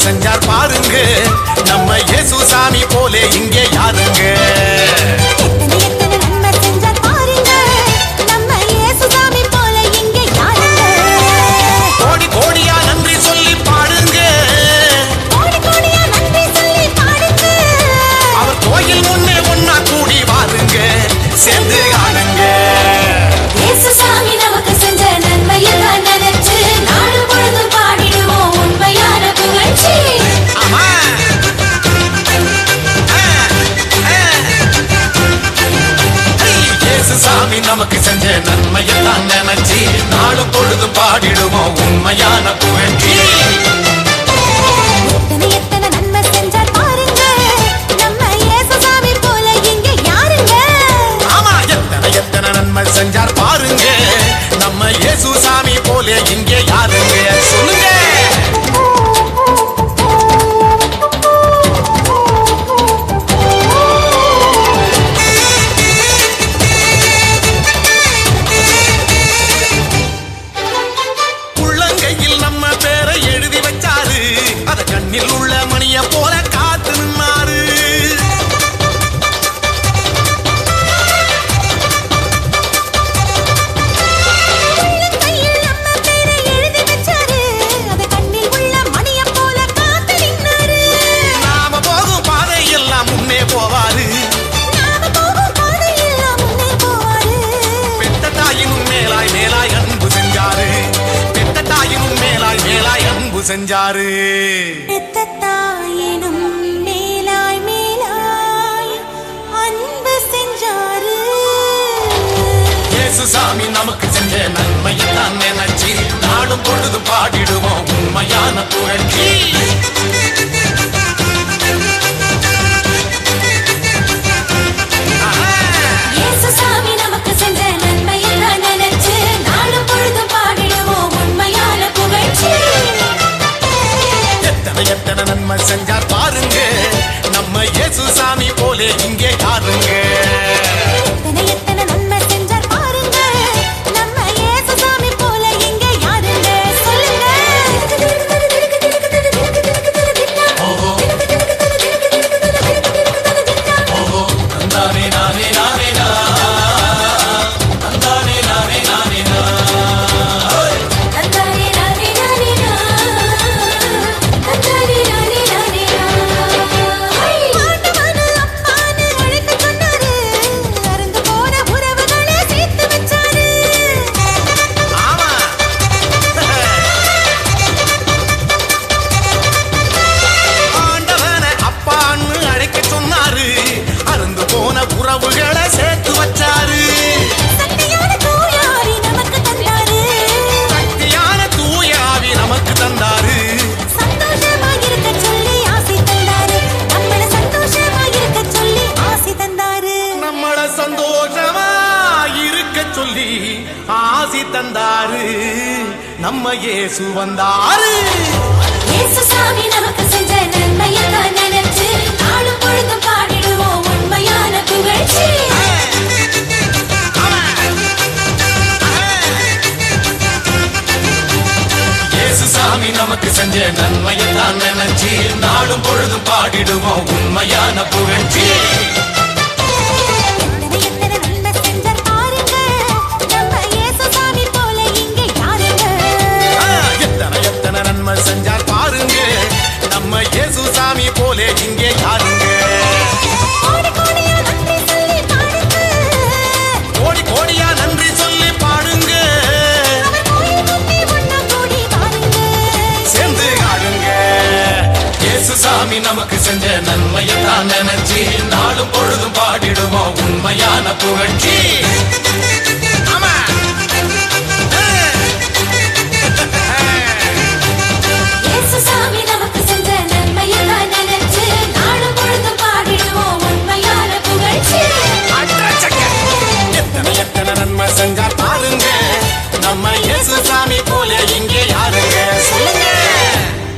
செஞ்சார் பாருங்க, நம்ம இயேசு சாமி போலே இங்கே யாருங்க. கோடி கோடியா நன்றி சொல்லி பாடுங்க, அவர் கோயில் முன்னே ஒன்னா கூடி வாருங்க, சேர்ந்து ஆடுங்க. இயேசு சாமி நமக்கு செஞ்ச நன்மையெல்லாம் நினைச்சு நாடு பொழுதும் பாடிடுவோம் உண்மையான புகழ்ச்சி. சாமி நமக்கு செஞ்ச நன்மையெல்லாம் நினைச்சு நாடு பொழுது பாடிடுவோம் உண்மையான புகழ்ச்சி. எத்தனை நன்மை செஞ்சார் பாருங்க, நம்ம இயேசு சாமி போல இங்க யாருங்க. ஆமா, எத்தனை நன்மை செஞ்சார் பாருங்க, நம்ம இயேசு சாமி போல இங்கே யாருங்க. சொல்லுங்க. கண்ணில் உள்ள மணிய போல காத்து நின்னாரு. நாம போகும் பாதை எல்லாம் முன்னே போவாரு, பெத்த தாயினும் மேலாய் மேலாய் அன்பு செஞ்சாரு, பெத்த தாயினும் மேலாய் மேலாய் அன்பு செஞ்சாரு. சாமி நமக்கு செஞ்ச நன்மையெல்லாம் நினைச்சு நாடும் பொழுது பாடிடுவோம் உண்மையான புகழ்ச்சி. சாமி நமக்கு செஞ்ச நன்மையெல்லாம் நினைச்சு நாடும் பொழுது பாடிடுவோம் உண்மையான புகழ்ச்சி. எத்தனை நன்மை செஞ்சார் பாருங்க, நம்ம இயேசு சாமி போலே இங்கே யாருங்க. உறவுகளை சேர்த்து வச்சாரு, சக்தியான தூயாவி நமக்கு தந்தாரு. சந்தோஷமா இருக்க சொல்லி ஆசி தந்தாரு, நம்மள சந்தோஷமா இருக்க சொல்லி ஆசி தந்தாரு, நம்மள சந்தோஷமா இருக்க சொல்லி ஆசி தந்தாரு. நம்ம இயேசு வந்தாரு. இயேசு சாமி நமக்கு செஞ்ச நன்மையெல்லாம் நினைச்சு நாளும் பொழுதும் பாடிடுவோம் உண்மையான புகழ்ச்சி. இயேசு சாமி நமக்கு செஞ்ச நன்மையெல்லாம் நினைச்சு நாளும் பொழுதும் பாடிடுவோம் உண்மையான புகழ்ச்சி. எத்தனை நன்மை செஞ்சார் பாருங்க, நம்ம இயேசு சாமி போலே இங்கே யாருங்க. கோடி கோடியா நன்றி சொல்லி பாடுங்க, சேர்ந்து ஆடுங்க. இயேசு சாமி நமக்கு செஞ்ச நன்மையெல்லாம் நினைச்சு நாளும் பொழுதும் பாடிடுவோம் உண்மையான புகழ்ச்சி.